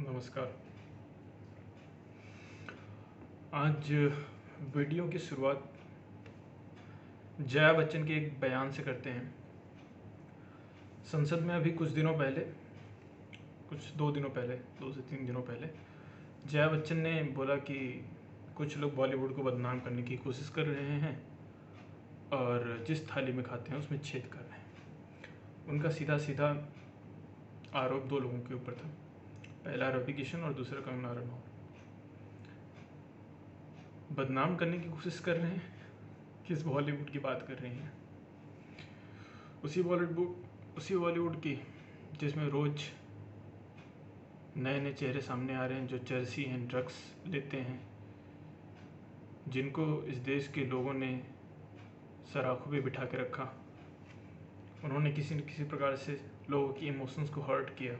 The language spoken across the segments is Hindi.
नमस्कार। आज वीडियो की शुरुआत जया बच्चन के एक बयान से करते हैं। संसद में अभी कुछ दिनों पहले, कुछ 2 से 3 दिनों पहले जया बच्चन ने बोला कि कुछ लोग बॉलीवुड को बदनाम करने की कोशिश कर रहे हैं और जिस थाली में खाते हैं उसमें छेद कर रहे हैं। उनका सीधा सीधा आरोप 2 लोगों के ऊपर था, पहला रवि किशन और दूसरा कंगना रनौत। बदनाम करने की कोशिश कर रहे हैं, किस बॉलीवुड की बात कर रही हैं? उसी बॉलीवुड की जिसमें रोज नए नए चेहरे सामने आ रहे हैं, जो चरसी हैं, ड्रग्स लेते हैं, जिनको इस देश के लोगों ने सराखों पे बिठा के रखा। उन्होंने किसी न किसी प्रकार से लोगों की इमोशंस को हर्ट किया।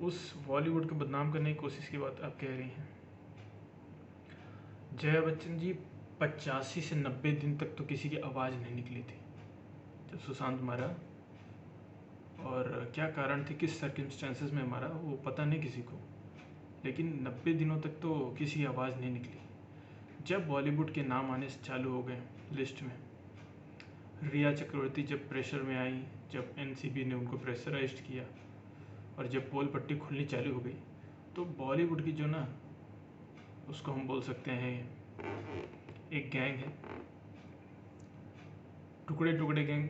उस बॉलीवुड को बदनाम करने की कोशिश की बात आप कह रही हैं। जया बच्चन जी 85 से 90 दिन तक तो किसी की आवाज़ नहीं निकली थी जब सुशांत मरा, और क्या कारण थे, किस सर्कमस्टेंसेस में मरा वो पता नहीं किसी को, लेकिन 90 दिनों तक तो किसी की आवाज़ नहीं निकली। जब बॉलीवुड के नाम आने से चालू हो गए लिस्ट में, रिया चक्रवर्ती जब प्रेशर में आई, जब एनसीबी ने उनको प्रेशराइज्ड किया और जब पोल पट्टी खुलनी चालू हो गई, तो बॉलीवुड की जो ना, उसको हम बोल सकते हैं एक गैंग है, टुकड़े टुकड़े गैंग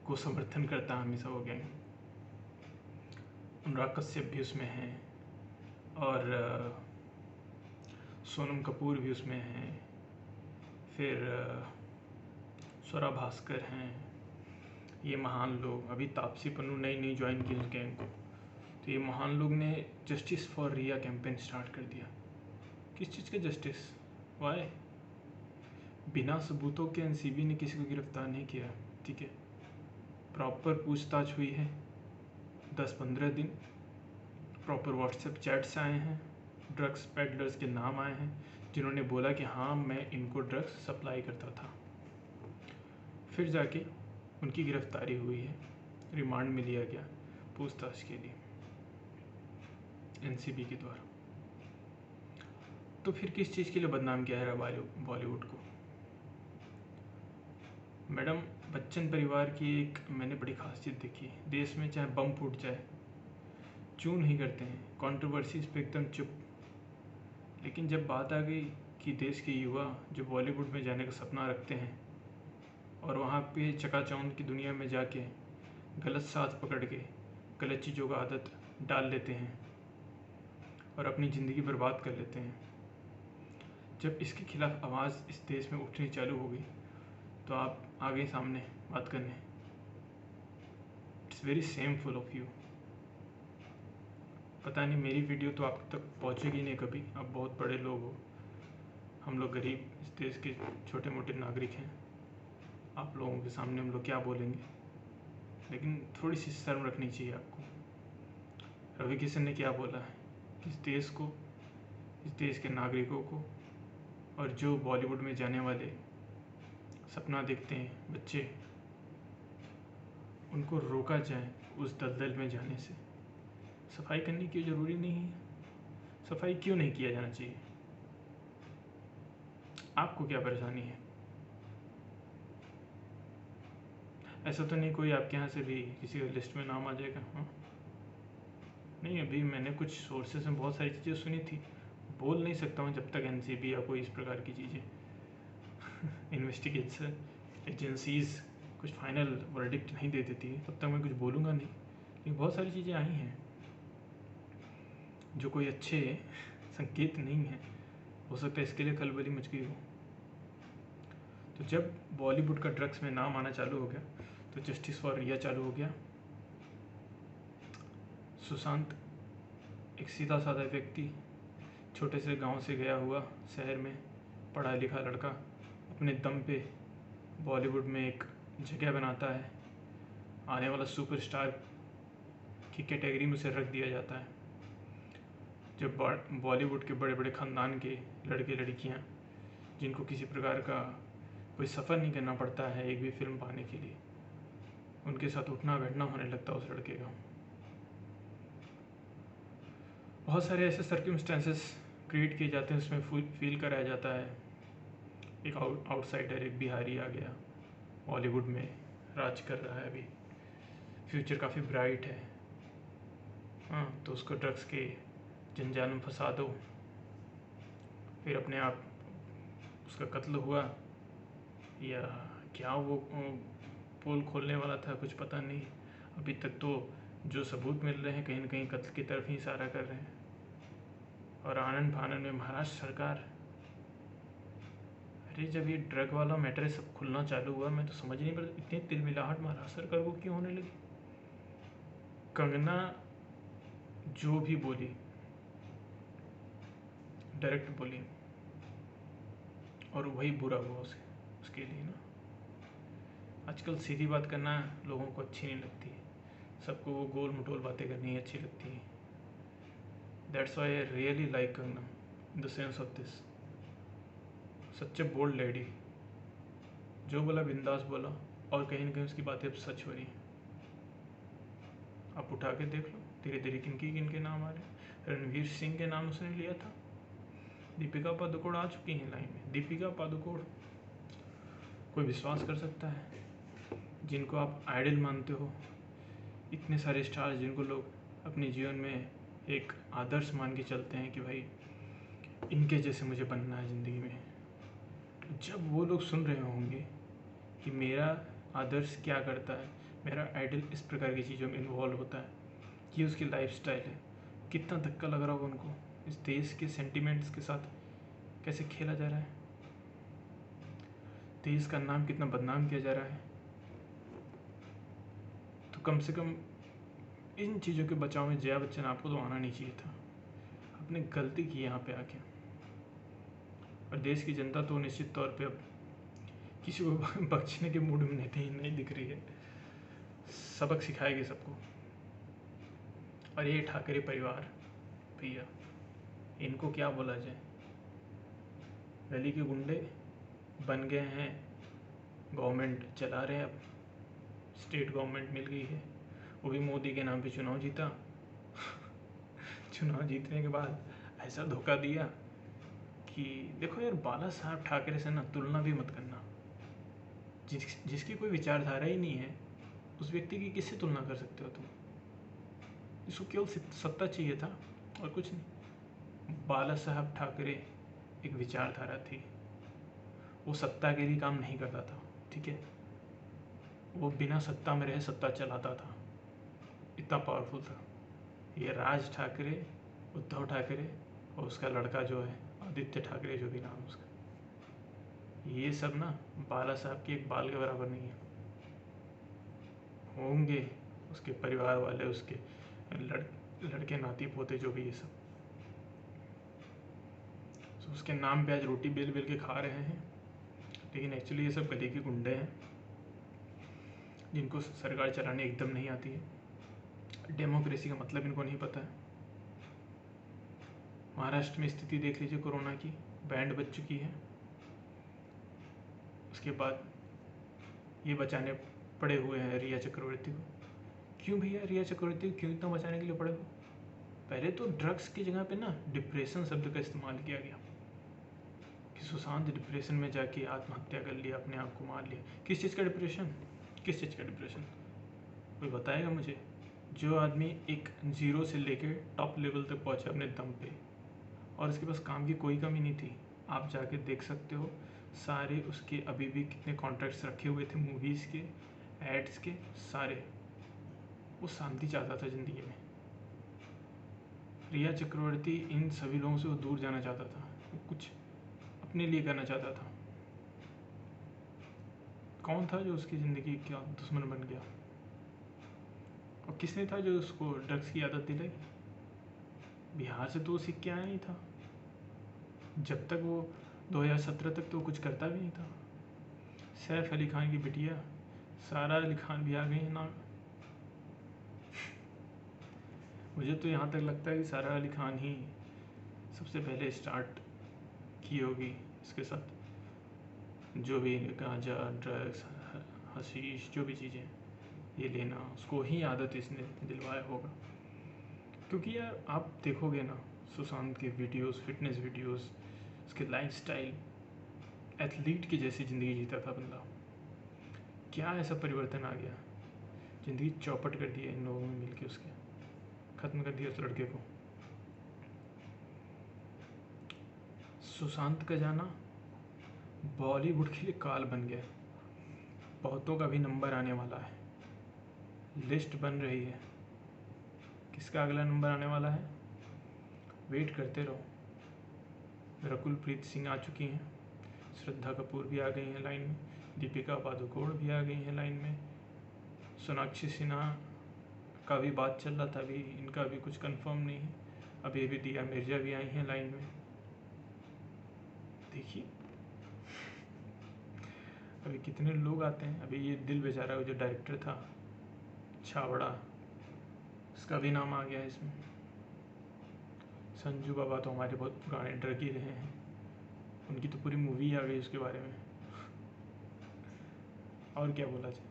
को समर्थन करता हमेशा वो गैंग। अनुराग कश्यप भी उसमें हैं और सोनम कपूर भी उसमें हैं, फिर स्वरा भास्कर हैं। ये महान लोग, अभी तापसी पन्नू नई ज्वाइन की उस गैंग को, तो ये महान लोग ने justice for Rhea campaign start कर दिया। किस चीज़ का जस्टिस? वाई? बिना सबूतों के एनसीबी ने किसी को गिरफ्तार नहीं किया, ठीक है। प्रॉपर पूछताछ हुई है 10-15 दिन, प्रॉपर व्हाट्सएप चैट्स आए हैं, ड्रग्स पेडलर्स के नाम आए हैं जिन्होंने बोला कि हाँ मैं इनको ड्रग्स सप्लाई करता था। फिर जाके उनकी गिरफ्तारी हुई है, रिमांड में लिया गया पूछताछ के लिए एनसीबी के द्वारा। तो फिर किस चीज़ के लिए बदनाम किया है बॉलीवुड को? मैडम, बच्चन परिवार की एक मैंने बड़ी खासियत देखी, देश में चाहे बम फूट जाए चूं नहीं करते हैं, कंट्रोवर्सीज पे एकदम चुप। लेकिन जब बात आ गई कि देश के युवा जो बॉलीवुड में जाने का सपना रखते हैं और वहाँ पे चकाचौंध की दुनिया में जाके गलत साथ पकड़ के गलत चीज़ों का आदत डाल लेते हैं और अपनी ज़िंदगी बर्बाद कर लेते हैं, जब इसके खिलाफ आवाज़ इस देश में उठनी चालू हो गई, तो आप आ गए सामने बात करने। It's very shameful of you. पता नहीं मेरी वीडियो तो आप तक पहुंचेगी नहीं कभी, आप बहुत बड़े लोग हो, हम लोग गरीब इस देश के छोटे मोटे नागरिक हैं, आप लोगों के सामने हम लोग क्या बोलेंगे? लेकिन थोड़ी सी शर्म रखनी चाहिए आपको। रवि किशन ने क्या बोला है, इस देश को, इस देश के नागरिकों को, और जो बॉलीवुड में जाने वाले सपना देखते हैं बच्चे, उनको रोका जाए उस दलदल में जाने से। सफाई करने की ज़रूरी नहीं है, सफाई क्यों नहीं किया जाना चाहिए? आपको क्या परेशानी है? ऐसा तो नहीं कोई आपके यहाँ से भी किसी का लिस्ट में नाम आ जाएगा? हाँ नहीं, अभी मैंने कुछ सोर्सेस में बहुत सारी चीज़ें सुनी थी, बोल नहीं सकता हूँ जब तक एनसीबी या कोई इस प्रकार की चीज़ें इन्वेस्टिगेशन एजेंसीज़ कुछ फाइनल वर्डिक्ट नहीं दे देती है, तब तक मैं कुछ बोलूँगा नहीं। लेकिन बहुत सारी चीज़ें आई हैं जो कोई अच्छे संकेत नहीं है, हो सकता है इसके लिए खलबली मच गई हो। तो जब बॉलीवुड का ड्रग्स में नाम आना चालू हो गया, तो जस्टिस फॉर रिया चालू हो गया। सुशांत एक सीधा साधा व्यक्ति, छोटे से गांव से गया हुआ शहर में पढ़ा लिखा लड़का, अपने दम पे बॉलीवुड में एक जगह बनाता है, आने वाला सुपरस्टार की कैटेगरी में उसे रख दिया जाता है। जब बॉलीवुड के बड़े बड़े ख़ानदान के लड़के लड़कियां, जिनको किसी प्रकार का कोई सफ़र नहीं करना पड़ता है एक भी फिल्म पाने के लिए, उनके साथ उठना बैठना होने लगता है उस लड़के का। बहुत सारे ऐसे सर्कमस्टेंसेस क्रिएट किए जाते हैं, उसमें फील कराया जाता है एक आउटसाइडर, एक बिहारी आ गया बॉलीवुड में, राज कर रहा है अभी, फ्यूचर काफ़ी ब्राइट है, हाँ, तो उसको ड्रग्स के जंजाल में फंसा दो, फिर अपने आप उसका कत्ल हुआ, या क्या वो पोल खोलने वाला था, कुछ पता नहीं। अभी तक तो जो सबूत मिल रहे हैं कहीं ना कहीं कत्ल की तरफ ही इशारा कर रहे हैं। और आनंद फानन में महाराष्ट्र सरकार, अरे जब ये ड्रग वाला मैटर सब खुलना चालू हुआ, मैं तो समझ नहीं पा, इतनी तिलमिलाहट महाराष्ट्र सरकार को क्यों होने लगी। कंगना जो भी बोली डायरेक्ट बोली, और वही बुरा हुआ उसके लिए ना। आजकल सीधी बात करना लोगों को अच्छी नहीं लगती है, सबको वो गोल मटोल बातें करनी अच्छी लगती है। That's why I really like Kangana in the sense of this, such a bold lady, जो बोला बिंदास बोला, और कहीं ना कहीं उसकी बातें अब सच हो रही हैं। आप उठा के देख लो धीरे धीरे किन के नाम आ रहे हैं। रणवीर सिंह के नाम उसने लिया था, दीपिका पादुकोण आ चुकी हैं लाइन में। दीपिका पादुकोण, कोई विश्वास कर सकता है, जिनको आप आइडल मानते हो, इतने सारे स्टार जिनको लोग अपने जीवन में एक आदर्श मान के चलते हैं कि भाई इनके जैसे मुझे बनना है ज़िंदगी में, जब वो लोग सुन रहे होंगे कि मेरा आदर्श क्या करता है, मेरा आइडल इस प्रकार की चीज़ों में इन्वॉल्व होता है, ये उसकी लाइफस्टाइल है, कितना धक्का लग रहा होगा उनको, इस देश के सेंटिमेंट्स के साथ कैसे खेला जा रहा है, देश का नाम कितना बदनाम किया जा रहा है। तो कम से कम इन चीज़ों के बचाव में जया बच्चन आपको तो आना नहीं चाहिए था, आपने गलती की यहाँ पे आके। और देश की जनता तो निश्चित तौर पे अब किसी को बख्शने के मूड में नहीं दिख रही है, सबक सिखाएगी सबको। और ये ठाकरे परिवार भैया, इनको क्या बोला जाए, गली के गुंडे बन गए हैं, गवर्नमेंट चला रहे हैं, अब स्टेट गवर्नमेंट मिल गई है, वो भी मोदी के नाम पे चुनाव जीता चुनाव जीतने के बाद ऐसा धोखा दिया कि देखो यार, बाला साहब ठाकरे से ना तुलना भी मत करना, जिसकी कोई विचारधारा ही नहीं है उस व्यक्ति की किससे तुलना कर सकते हो तुम। इसको केवल सत्ता चाहिए था और कुछ नहीं। बाला साहब ठाकरे एक विचारधारा थी, वो सत्ता के लिए काम नहीं करता था, ठीक है, वो बिना सत्ता में रहे सत्ता चलाता था, इतना पावरफुल था। ये राज ठाकरे, उद्धव ठाकरे और उसका लड़का जो है आदित्य ठाकरे, जो भी नाम उसका, ये सब ना बाला साहब के एक बाल के बराबर नहीं है। होंगे उसके परिवार वाले, उसके लड़के नाती पोते जो भी, ये सब तो उसके नाम पे आज रोटी बेल बेल के खा रहे हैं, लेकिन एक्चुअली ये सब गली के गुंडे हैं जिनको सरकार चलाने एकदम नहीं आती है, डेमोक्रेसी का मतलब इनको नहीं पता है। महाराष्ट्र में स्थिति देख लीजिए, कोरोना की बैंड बज चुकी है, उसके बाद ये बचाने पड़े हुए हैं रिया चक्रवर्ती को। क्यों भैया रिया चक्रवर्ती को क्यों इतना बचाने के लिए पड़े हुए? पहले तो ड्रग्स की जगह पे ना डिप्रेशन शब्द का इस्तेमाल किया गया कि सुशांत डिप्रेशन में जाके आत्महत्या कर लिया, अपने आप को मार लिया। किस चीज़ का डिप्रेशन, किस चीज़ का डिप्रेशन, कोई बताएगा मुझे? जो आदमी एक जीरो से लेकर टॉप लेवल तक पहुंचा अपने दम पे, और उसके पास काम की कोई कमी नहीं थी, आप जाके देख सकते हो सारे उसके अभी भी कितने कॉन्ट्रैक्ट्स रखे हुए थे मूवीज़ के, एड्स के, सारे। वो शांति चाहता था ज़िंदगी में। रिया चक्रवर्ती इन सभी लोगों से वो दूर जाना चाहता था, वो कुछ अपने लिए करना चाहता था। कौन था जो उसकी ज़िंदगी का दुश्मन बन गया, और किसने था जो उसको ड्रग्स की आदत दिलाई? बिहार से तो वो सीख के आया नहीं था, जब तक वो 2017 तक तो कुछ करता भी नहीं था। सैफ अली खान की बिटिया सारा अली खान भी आ गई है ना। मुझे तो यहाँ तक लगता है कि सारा अली खान ही सबसे पहले स्टार्ट की होगी इसके साथ, जो भी गांजा, ड्रग्स, हशीश, जो भी चीज़ें ये लेना, उसको ही आदत इसने दिलवाया होगा। क्योंकि यार आप देखोगे ना सुशांत के वीडियोस, फिटनेस वीडियोस, उसके लाइफस्टाइल, एथलीट की जैसी ज़िंदगी जीता था बंदा। क्या ऐसा परिवर्तन आ गया, ज़िंदगी चौपट कर दी है इन लोगों ने मिल के, उसके ख़त्म कर दिया उस लड़के को। सुशांत का जाना बॉलीवुड के लिए काल बन गया। बहुतों का भी नंबर आने वाला है, लिस्ट बन रही है, किसका अगला नंबर आने वाला है, वेट करते रहो। रकुल प्रीत सिंह आ चुकी हैं, श्रद्धा कपूर भी आ गई हैं लाइन में, दीपिका पादुकोण भी आ गई हैं लाइन में, सोनाक्षी सिन्हा का भी बात चल रहा था, अभी इनका भी कुछ कंफर्म नहीं है। अभी दिया मिर्जा भी आई हैं लाइन में। देखिए अभी कितने लोग आते हैं। अभी ये दिल बेचारा जो डायरेक्टर था छावड़ा, उसका भी नाम आ गया है इसमें। संजू बाबा तो हमारे बहुत पुराने ड्रग ही रहे हैं, उनकी तो पूरी मूवी आ गई उसके बारे में। और क्या बोला जाए,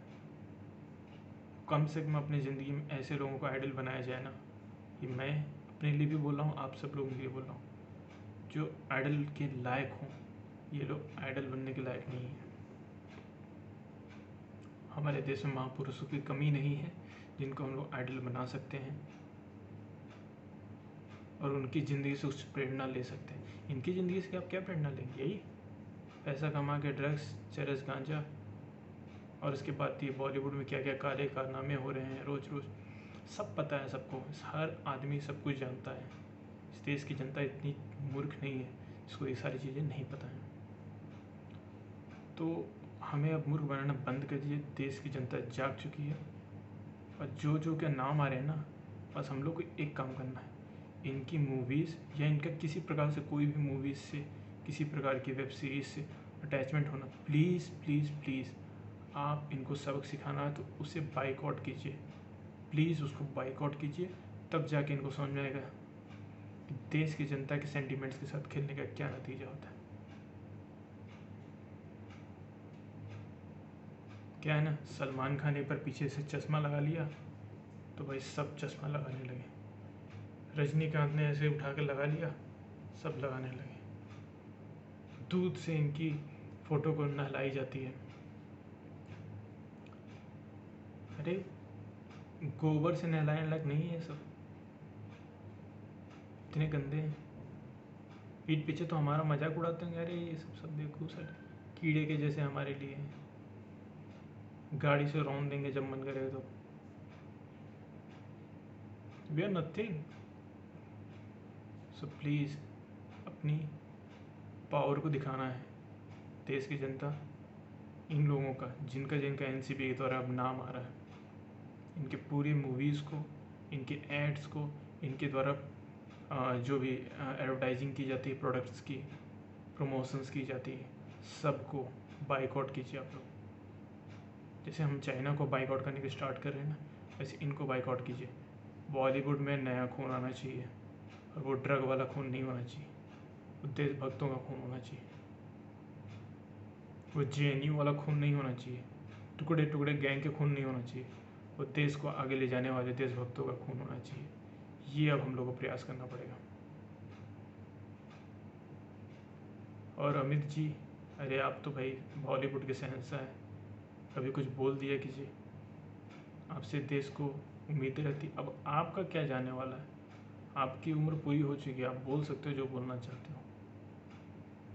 कम से कम अपनी ज़िंदगी में ऐसे लोगों को आइडल बनाया जाए ना। कि मैं अपने लिए भी बोल रहा हूँ, आप सब लोगों के लिए बोल रहा हूँ, जो आइडल के लायक हों। ये लोग आइडल बनने के लायक नहीं है। हमारे देश में महापुरुषों की कमी नहीं है जिनको हम लोग आइडल बना सकते हैं और उनकी ज़िंदगी से कुछ प्रेरणा ले सकते हैं। इनकी ज़िंदगी से आप क्या प्रेरणा लेंगे? यही पैसा कमा के ड्रग्स, चरस, गांजा, और उसके बाद ये बॉलीवुड में क्या क्या काले कारनामे हो रहे हैं रोज़ रोज़, सब पता है सबको। हर आदमी सब कुछ जानता है। इस देश की जनता इतनी मूर्ख नहीं है जिसको ये सारी चीज़ें नहीं पता हैं। तो हमें अब मूर्ख बनाना बंद कर दिए। देश की जनता जाग चुकी है और जो जो के नाम आ रहे हैं ना, बस हम लोग को एक काम करना है, इनकी मूवीज़ या इनका किसी प्रकार से कोई भी मूवीज़ से, किसी प्रकार की वेब सीरीज़ से अटैचमेंट होना, प्लीज़ प्लीज़ प्लीज़ आप इनको सबक सिखाना है तो उसे बाइकआउट कीजिए। प्लीज़ उसको बाइकआउट कीजिए, तब जाके इनको समझ में आएगा कि देश की जनता के सेंटिमेंट्स के साथ खेलने का क्या नतीजा होता है। क्या है ना, सलमान खान एक बार पीछे से चश्मा लगा लिया तो भाई सब चश्मा लगाने लगे। रजनीकांत ने ऐसे उठा के लगा लिया, सब लगाने लगे। दूध से इनकी फ़ोटो को नहलाई जाती है। अरे गोबर से नहलाने लायक नहीं है सब, इतने गंदे हैं। पीठ पीछे तो हमारा मजाक उड़ाते हैं, अरे ये सब देखो सर कीड़े के जैसे हमारे लिए हैं, गाड़ी से रौंद देंगे जब मन करेगा तो। We are nothing. So please अपनी पावर को दिखाना है। देश की जनता इन लोगों का, जिनका जिनका एनसीबी के द्वारा अब नाम आ रहा है, इनके पूरी मूवीज़ को, इनके एड्स को, इनके द्वारा जो भी एडवर्टाइजिंग की जाती है, प्रोडक्ट्स की प्रमोशंस की जाती है, सबको बाइकआउट कीजिए आप लोग। जैसे हम चाइना को बाइकआउट करने के स्टार्ट कर रहे हैं ना, वैसे इनको बाइकआउट कीजिए। बॉलीवुड में नया खून आना चाहिए और वो ड्रग वाला खून नहीं होना चाहिए, वो देशभक्तों का खून होना चाहिए। वो जेएनयू वाला खून नहीं होना चाहिए, टुकड़े टुकड़े गैंग के खून नहीं होना चाहिए। वो देश को आगे ले जाने वाले देशभक्तों का खून होना चाहिए। ये अब हम लोग को प्रयास करना पड़ेगा। और अमित जी, अरे आप तो भाई बॉलीवुड के शहंशाह हैं, कभी कुछ बोल दिया कीजिए, आपसे देश को उम्मीदें रहती। अब आपका क्या जाने वाला है, आपकी उम्र पूरी हो चुकी है, आप बोल सकते हो जो बोलना चाहते हो।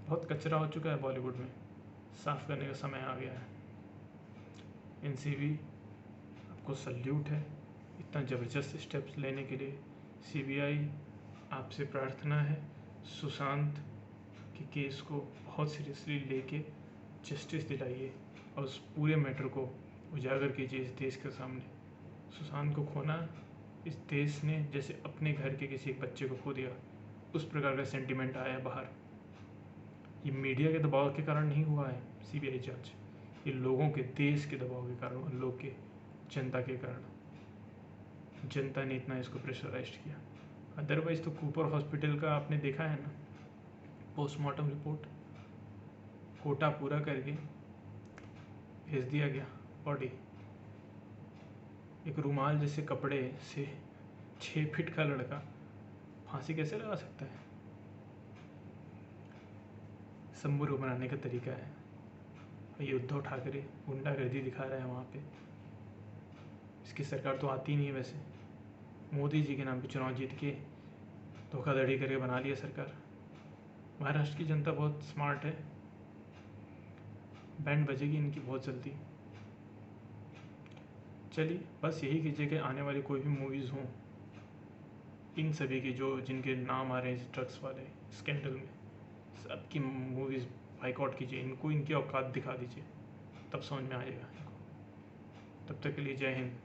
बहुत कचरा हो चुका है बॉलीवुड में, साफ करने का समय आ गया है। एनसीबी आपको सल्यूट है इतना ज़बरदस्त स्टेप्स लेने के लिए। सीबीआई आपसे प्रार्थना है, सुशांत के केस को बहुत सीरियसली लेके जस्टिस दिलाइए और उस पूरे मैटर को उजागर कीजिए इस देश के सामने। सुशांत को खोना इस देश ने जैसे अपने घर के किसी एक बच्चे को खो दिया, उस प्रकार का सेंटिमेंट आया बाहर। ये मीडिया के दबाव के कारण नहीं हुआ है सीबीआई जांच, ये लोगों के, देश के दबाव के कारण, उन लोग के, जनता के कारण। जनता ने इतना इसको प्रेशराइज किया। अदरवाइज तो कूपर हॉस्पिटल का आपने देखा है ना, पोस्टमार्टम रिपोर्ट कोटा पूरा करके भेज दिया गया बॉडी, एक रुमाल जैसे कपड़े से 6 फीट का लड़का फांसी कैसे लगा सकता है? संबूर बनाने का तरीका है। ये उद्धव ठाकरे गुंडागर्दी दिखा रहा है वहाँ पे। इसकी सरकार तो आती नहीं है वैसे। मोदी जी के नाम पे चुनाव जीत के धोखाधड़ी करके बना लिया सरकार। महाराष्ट्र की जनता बहुत स्मार्ट है, बैंड बजेगी इनकी बहुत जल्दी। चलिए बस यही कीजिए कि आने वाली कोई भी मूवीज़ हों, इन सभी की जो जिनके नाम आ रहे हैं ड्रग्स वाले स्कैंडल में, सबकी मूवीज़ बाइकआउट कीजिए, इनको इनकी औकात दिखा दीजिए, तब समझ में आ जाएगा इनको। तब तक के लिए जय हिंद।